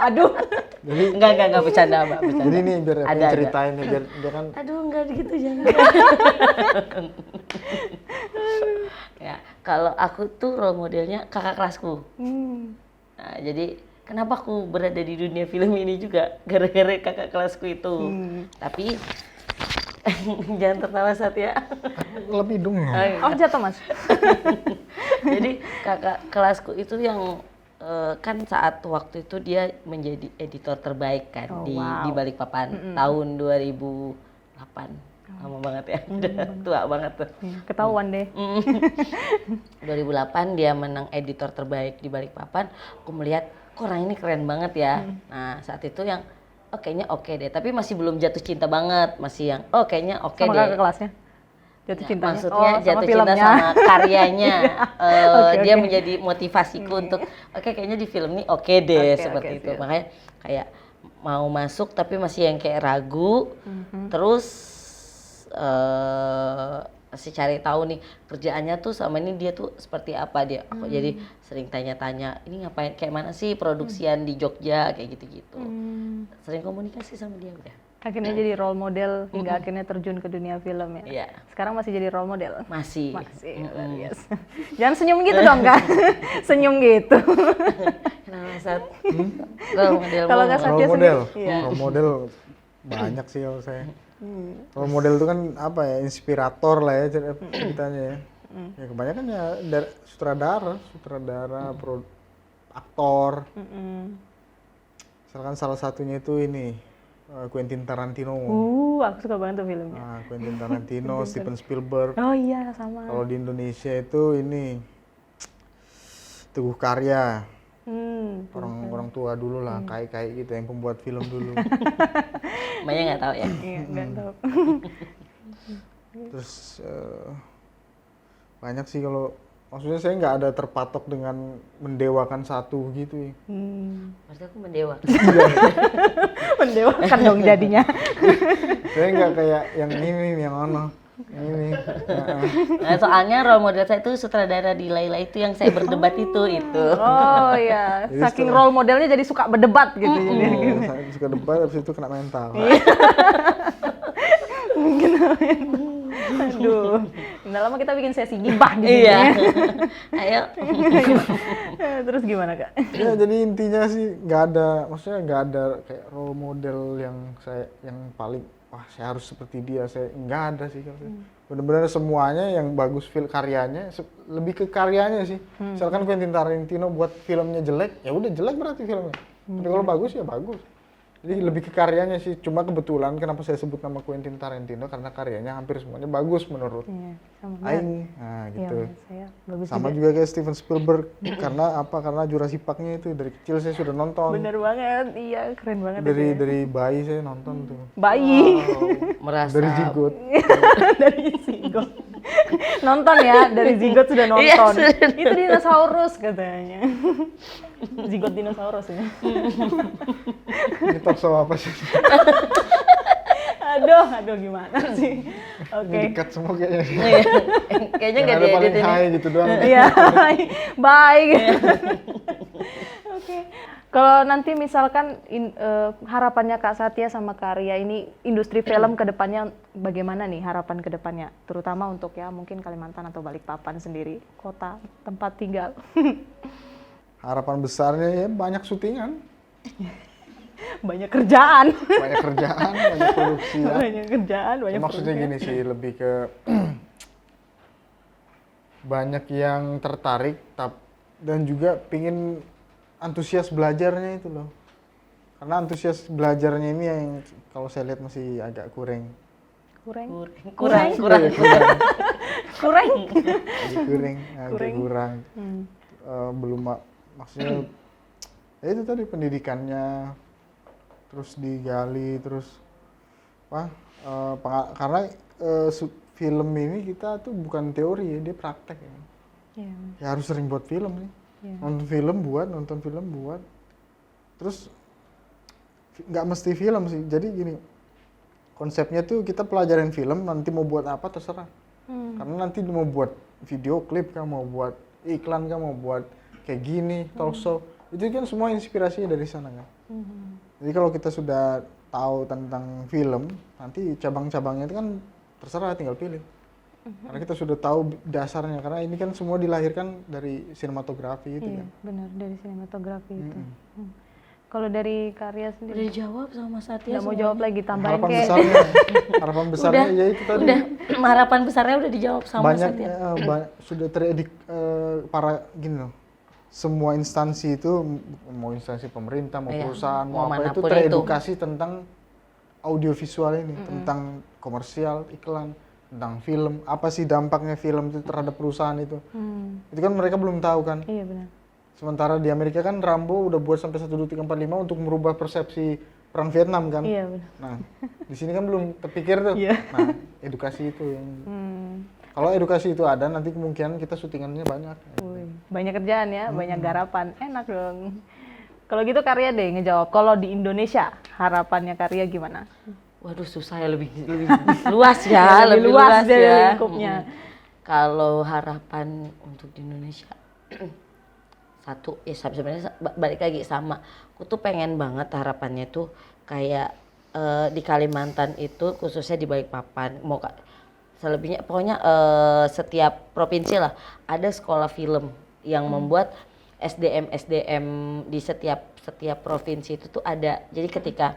Aduh. Jadi Enggak bercanda, Mbak, bercanda. jadi nih biar Ada. ceritain nih biar dia kan Aduh, enggak gitu jangan. Ya, kalau aku tuh role modelnya kakak kelasku. Nah, jadi kenapa aku berada di dunia film ini juga gara-gara kakak kelasku itu. Tapi jangan tertawa Satya. lebih dong. Oh jatuh mas. Jadi kakak kelasku itu yang kan saat waktu itu dia menjadi editor terbaik kan di Balikpapan tahun 2008. Lama banget ya, udah tua banget tuh. Ketahuan deh. 2008 dia menang editor terbaik di Balikpapan. Aku melihat kok orang ini keren banget ya. Nah saat itu yang kayaknya oke deh, tapi masih belum jatuh cinta banget, masih yang kayaknya oke Sama deh. kakak kelasnya? Jatuh cintanya? Maksudnya sama jatuh cinta filmnya. sama karyanya. Dia Oke. menjadi motivasiku untuk kayaknya di film ini oke deh, Oke, seperti oke, itu. siap. Makanya kayak mau masuk tapi masih yang kayak ragu. Terus masih cari tahu nih kerjaannya tuh sama ini dia tuh seperti apa dia. Aku jadi sering tanya-tanya, ini ngapain, kayak mana sih produksian di Jogja kayak gitu-gitu. Sering komunikasi sama dia udah. Akhirnya jadi role model hingga akhirnya terjun ke dunia film ya. Iya. Sekarang masih jadi role model. Masih. Masih, luar biasa. Jangan senyum gitu dong kak. Senyum gitu. Kenapa Sat? Role model. Kalau nggak Satya Role model. sendiri. Iya. Role model banyak sih kalau saya. Role model itu kan apa ya, inspirator lah ya ceritanya ya. Ya kebanyakan ya dari sutradara, aktor. Misalkan salah satunya itu ini Quentin Tarantino. Aku suka banget tuh filmnya. Nah, Quentin Tarantino, Steven Spielberg. Oh iya sama. Kalau di Indonesia itu ini Teguh Karya. Hmm. Orang tua dulu lah, kayak gitu yang pembuat film dulu. Maya nggak tahu ya. Iya, nggak tahu. Terus banyak sih kalau maksudnya saya nggak ada terpatok dengan mendewakan satu gitu ya. Maksudnya aku mendewa. Mendewakan dong jadinya. Saya nggak kayak yang ini yang ono ini. Nah, soalnya role model saya itu sutradara di Laila itu yang saya berdebat itu. Oh iya, Jadi saking role modelnya jadi suka berdebat gitu. Saya suka debat, habis itu kena mental. Aduh, udah lama kita bikin sesi gibah di sini. Iya. Ya. Ayo. Terus gimana Kak? Ya jadi intinya sih maksudnya nggak ada kayak role model yang paling wah saya harus seperti dia, saya nggak ada sih kalau saya. Benar-benar semuanya yang bagus karyanya, lebih ke karyanya sih. Misalkan Quentin Tarantino buat filmnya jelek, ya udah jelek berarti filmnya. Tapi kalau bagus ya bagus. Jadi lebih ke karyanya sih. Cuma kebetulan kenapa saya sebut nama Quentin Tarantino karena karyanya hampir semuanya bagus menurut Iya, sama Aing. Nah, gitu. Iya, saya bagus Sama juga. juga kayak Steven Spielberg karena apa? Karena Jurassic Park-nya itu dari kecil saya sudah nonton. Bener banget, iya keren banget. Dari bayi saya nonton tuh. Bayi. Merasa. Dari zigot. Dari zigot. Nonton ya, dari zigot sudah nonton. Iya, sudah. Itu dinosaurus katanya. Zigot dinosaurus ya. Ini talk show apa sih? Aduh gimana sih? Oke. Ini dekat semua kayaknya. Iya. Kayaknya Yang nggak ada paling diedit ini. high gitu doang. Iya, baik. Oke. Kalau nanti misalkan harapannya Kak Satya sama Kak Arya ini industri film ke depannya bagaimana nih harapan ke depannya? Terutama untuk ya mungkin Kalimantan atau Balikpapan sendiri, kota tempat tinggal. Harapan besarnya ya banyak syutingan, Banyak kerjaan. banyak kerjaan, banyak produksi ya. Banyak kerjaan, banyak Maksudnya gini sih, lebih ke banyak yang tertarik dan juga pingin antusias belajarnya itu loh. Karena antusias belajarnya ini yang kalau saya lihat masih agak kurang. kurang. Kurang. Iya, Kurang. agak kurang. Belum maksudnya ya itu tadi pendidikannya terus digali terus karena film ini kita tuh bukan teori ya, dia praktek ya. Iya. Ya harus sering buat film nih. Iya. Nonton film buat. Terus nggak mesti film sih. Jadi gini, konsepnya tuh kita pelajarin film, nanti mau buat apa terserah. Karena nanti mau buat video klip kan, mau buat iklan kan, mau buat kayak gini, talk show. Itu kan semua inspirasinya dari sana kan. Jadi kalau kita sudah tahu tentang film, nanti cabang-cabangnya itu kan terserah, tinggal pilih. Karena kita sudah tahu dasarnya, karena ini kan semua dilahirkan dari sinematografi itu Iya, kan. benar dari sinematografi itu. Kalau dari karya sendiri, Udah jawab sama Satya. nggak mau jawab lagi, tambahin Harapan kayak besarnya, harapan besarnya ya itu tadi. Udah, harapan besarnya udah dijawab sama Banyak Satya. sudah teredik para gini loh. Semua instansi itu, mau instansi pemerintah, mau Iya, perusahaan, mau mau apa itu manapun teredukasi tentang audiovisual ini, tentang komersial, iklan, tentang film. Apa sih dampaknya film itu terhadap perusahaan itu? Itu kan mereka belum tahu kan. iya benar. Sementara di Amerika kan Rambo udah buat sampai 1, 2, 3, 4, 5 untuk merubah persepsi perang Vietnam kan. Iya benar. Nah, di sini kan belum terpikir tuh. Iya. Nah, edukasi itu yang kalau edukasi itu ada, nanti kemungkinan kita syutingannya banyak. Wih, banyak kerjaan ya, banyak garapan, enak dong. Kalau gitu Karya deh ngejawab. Kalau di Indonesia harapannya Karya gimana? Waduh, susah ya, lebih luas ya, lebih luas dari ya. lingkupnya. Kalau harapan untuk di Indonesia satu ya sebenarnya balik lagi sama. Aku tuh pengen banget harapannya tuh kayak di Kalimantan itu khususnya di Balikpapan mau selebihnya pokoknya setiap provinsi lah ada sekolah film yang membuat SDM di setiap provinsi itu tuh ada. Jadi ketika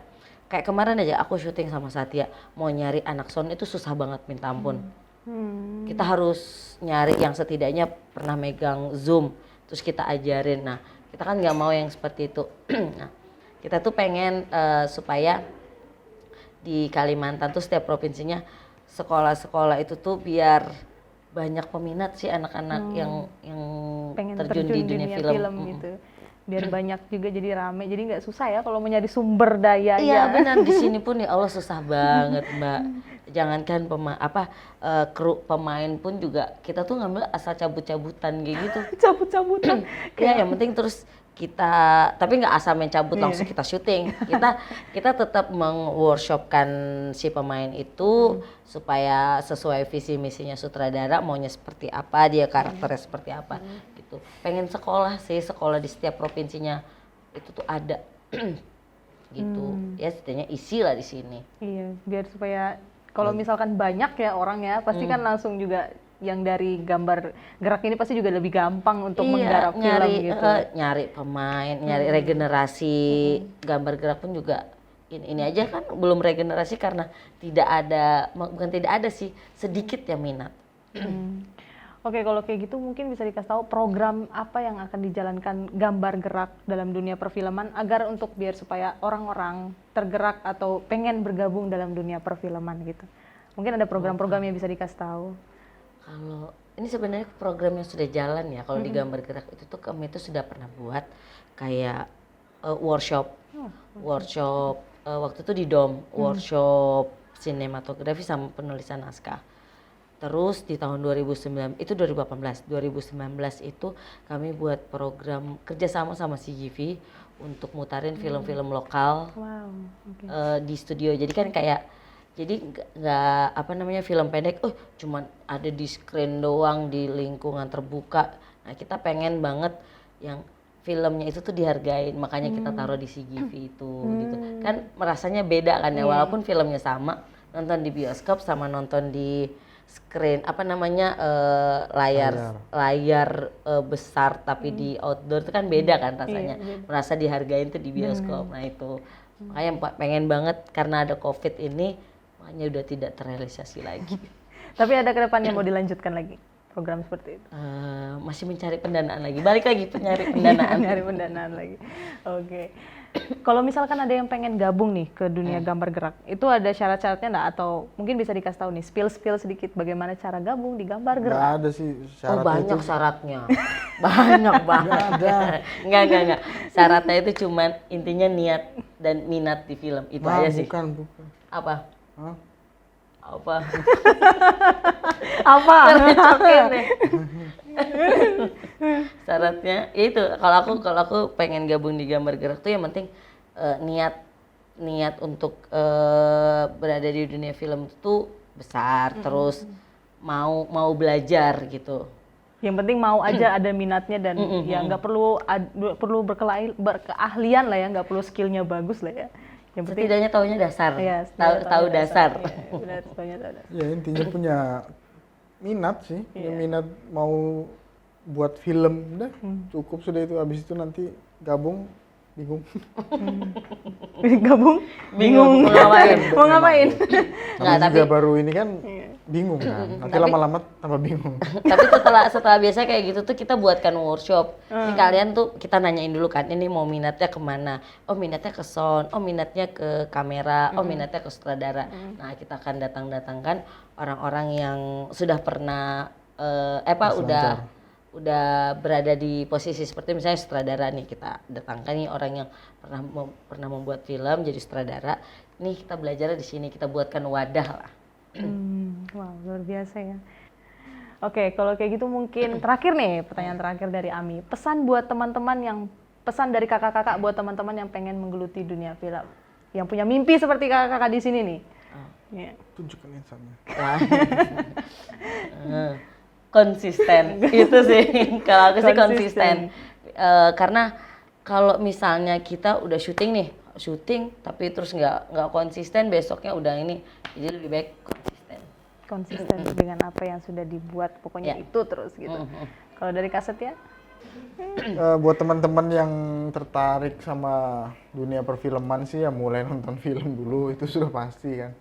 kayak kemarin aja aku syuting sama Satya mau nyari anak sound itu susah banget minta ampun. Kita harus nyari yang setidaknya pernah megang Zoom terus kita ajarin. Nah kita kan nggak mau yang seperti itu. Nah kita tuh pengen supaya di Kalimantan tuh setiap provinsinya sekolah-sekolah itu tuh biar banyak peminat sih anak-anak yang pengen terjun di dunia film. gitu. Biar banyak juga jadi rame, jadi nggak susah ya kalau mau nyari sumber daya. Iya benar, di sini pun ya Allah susah banget Mbak. Jangankan kru pemain pun juga kita tuh ngambil asal cabut-cabutan kayak gitu. Cabut-cabutan. Ya yang penting terus kita, tapi nggak asal main cabut langsung kita syuting. Kita tetap meng-workshopkan si pemain itu supaya sesuai visi misinya sutradara, maunya seperti apa, dia karakternya seperti apa gitu. Pengen sekolah di setiap provinsinya itu tuh ada gitu. Ya setidaknya isi lah di sini. Iya, biar supaya kalau misalkan banyak ya orang ya, pasti kan langsung juga yang dari gambar gerak ini pasti juga lebih gampang untuk menggarap film gitu. Nyari pemain, nyari regenerasi gambar gerak pun juga ini aja kan belum regenerasi karena bukan tidak ada sih, sedikit ya minat. Oke, kalau kayak gitu mungkin bisa dikasih tahu program apa yang akan dijalankan gambar gerak dalam dunia perfilman agar untuk biar supaya orang-orang tergerak atau pengen bergabung dalam dunia perfilman gitu. Mungkin ada program-program yang bisa dikasih tahu. Kalau ini sebenarnya program yang sudah jalan ya, kalau di gambar gerak itu tuh kami itu sudah pernah buat kayak workshop waktu itu di DOM, workshop sinematografi sama penulisan naskah. Terus di tahun 2019 itu kami buat program kerjasama sama CGV untuk mutarin film-film lokal di studio. Jadi kan nggak film pendek cuman ada di screen doang di lingkungan terbuka. Nah kita pengen banget yang filmnya itu tuh dihargain, makanya kita taruh di CGV itu gitu kan, merasanya beda kan ya, walaupun filmnya sama, nonton di bioskop sama nonton di screen layar besar tapi di outdoor itu kan beda kan rasanya. Merasa dihargain tuh di bioskop. Nah itu makanya pengen banget karena ada COVID ini makanya udah tidak terrealisasi lagi. Tapi ada kedepannya mau dilanjutkan lagi program seperti itu? Masih mencari pendanaan lagi, balik lagi nyari pendanaan. Nyari pendanaan lagi. Oke. Kalau misalkan ada yang pengen gabung nih ke dunia gambar gerak, itu ada syarat-syaratnya nggak? Atau mungkin bisa dikasih tahu nih, spill sedikit bagaimana cara gabung di gambar gerak? Nggak ada sih syaratnya. Banyak syaratnya. Banyak banget. Enggak. Syaratnya itu cuman intinya niat dan minat di film. Itu aja sih. Bukan. Apa? Hah? Apa? Apa? Oke deh. Syaratnya itu kalau aku pengen gabung di gambar gerak tuh yang penting niat untuk berada di dunia film itu besar, terus mau belajar gitu. Yang penting mau aja ada minatnya dan ya nggak perlu berkeahlian lah ya, nggak perlu skillnya bagus lah ya. Yang penting setidaknya taunya dasar. Ya, tahu dasar. Ya intinya punya minat sih, minat mau buat film udah cukup sudah itu, habis itu nanti gabung bingung. Gabung bingung mau ngapain. Tapi baru ini kan bingung kan, nanti lama-lama tambah bingung. Tapi setelah biasa kayak gitu tuh kita buatkan workshop. Ini kalian tuh kita nanyain dulu kan, ini mau minatnya kemana? Oh minatnya ke sound, oh minatnya ke kamera, oh minatnya ke sutradara. Nah kita akan datangkan orang-orang yang sudah pernah udah berada di posisi seperti misalnya sutradara nih, kita datangkan nih orang yang pernah membuat film jadi sutradara. Nih kita belajar di sini, kita buatkan wadah lah. Wow, luar biasa ya. Oke, kalau kayak gitu mungkin terakhir nih, pertanyaan terakhir dari Ami. Pesan dari kakak-kakak buat teman-teman yang pengen menggeluti dunia film, yang punya mimpi seperti kakak-kakak di sini nih. Tunjukkan insannya. Konsisten itu sih. Kalau aku sih konsisten. Karena kalau misalnya kita udah syuting tapi terus nggak konsisten, besoknya udah ini, jadi lebih baik konsisten dengan apa yang sudah dibuat, pokoknya itu terus gitu. Kalau dari Kak Setia? Buat teman-teman yang tertarik sama dunia perfilman sih ya mulai nonton film dulu, itu sudah pasti kan.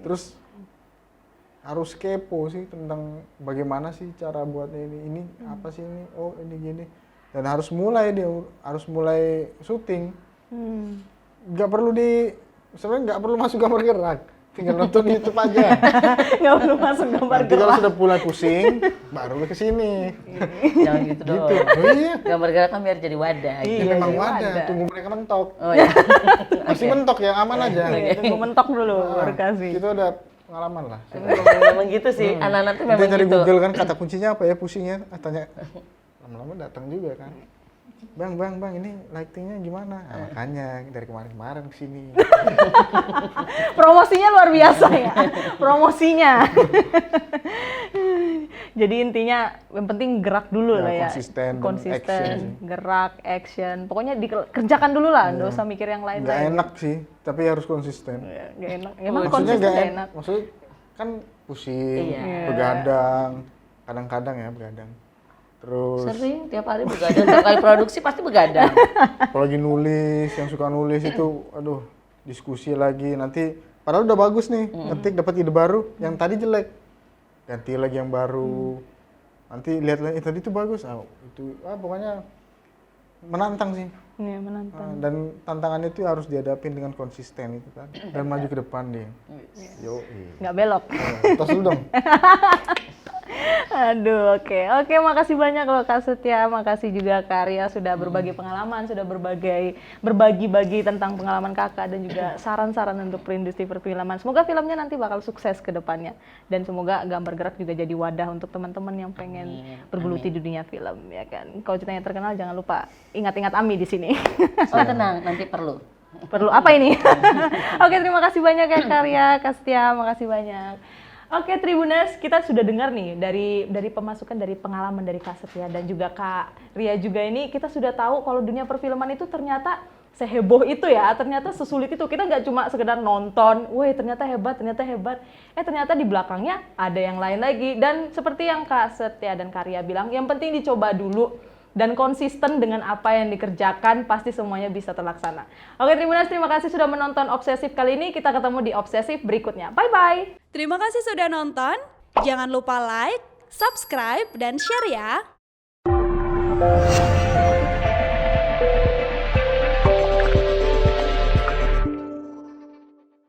Terus harus kepo sih tentang bagaimana sih cara buatnya ini apa sih ini, oh ini gini, dan harus mulai syuting. Sebenarnya nggak perlu masuk gambar gerak, tinggal nonton YouTube aja. Nggak perlu masuk gambar Nanti kalau gerak. sudah mulai pusing, baru ke sini. Jangan gitu dong. Gitu. Oh iya. Gambar gerak kan biar jadi wadah. Iya, Ya memang jadi wadah, wadah. tunggu mereka mentok. Oh ya. Masih mentok ya, aman aja. Tunggu mentok dulu Ah, baru kasih. Kita udah pengalaman lah. Memang gitu sih. Anak-anak tuh Nanti memang dari gitu. Google kan kata kuncinya apa ya pusingnya, tanya lama-lama datang juga kan. Bang, ini lightingnya gimana? Nah, makanya dari kemarin kesini. Promosinya luar biasa ya. Promosinya. Jadi intinya yang penting gerak dulu Ya, lah ya. konsisten dan Konsisten, action. gerak, action. Pokoknya dikerjakan dulu lah, nggak usah mikir yang lain. Nggak enak sih, tapi harus konsisten. Nggak enak. Emang Maksudnya konsisten nggak nggak enak. enak. Maksudnya kan pusing, Iya. begadang, kadang-kadang ya begadang. Terus Sering tiap hari begadang, tiap kali produksi pasti begadang. apalagi nulis, yang suka nulis itu, aduh, diskusi lagi. Nanti padahal udah bagus nih, ngetik dapat ide baru, yang tadi jelek, ganti lagi yang baru. Nanti lihat lagi, tadi itu bagus, pokoknya menantang sih. Iya, menantang. Dan tantangannya itu harus dihadapin dengan konsisten itu kan, dan maju ke depan dia. Yo, Nggak belok. tos dulu dong. Aduh, oke, makasih banyak loh Kak Setia, makasih juga Kak Arya sudah berbagi pengalaman, sudah berbagi-bagi tentang pengalaman kakak dan juga saran-saran untuk industri perfilman. Semoga filmnya nanti bakal sukses ke depannya dan semoga gambar gerak juga jadi wadah untuk teman-teman yang pengen bergeluti di dunia film ya kan. Kalau ceritanya terkenal jangan lupa ingat-ingat Ami di sini. Oh tenang, nanti perlu. Perlu apa ini? Oke, terima kasih banyak ya Kak Arya, Kak Setia, makasih banyak. Oke Tribuners, kita sudah dengar nih dari pemasukan dari pengalaman dari Kak Setia dan juga Kak Ria juga ini, kita sudah tahu kalau dunia perfilman itu ternyata seheboh itu ya, ternyata sesulit itu. Kita nggak cuma sekedar nonton, wah ternyata hebat, ternyata di belakangnya ada yang lain lagi. Dan seperti yang Kak Setia dan Kak Ria bilang, yang penting dicoba dulu dan konsisten dengan apa yang dikerjakan, pasti semuanya bisa terlaksana. Oke Tribuners, terima kasih sudah menonton Obsesif kali ini. Kita ketemu di Obsesif berikutnya. Bye-bye! Terima kasih sudah nonton. Jangan lupa like, subscribe, dan share ya.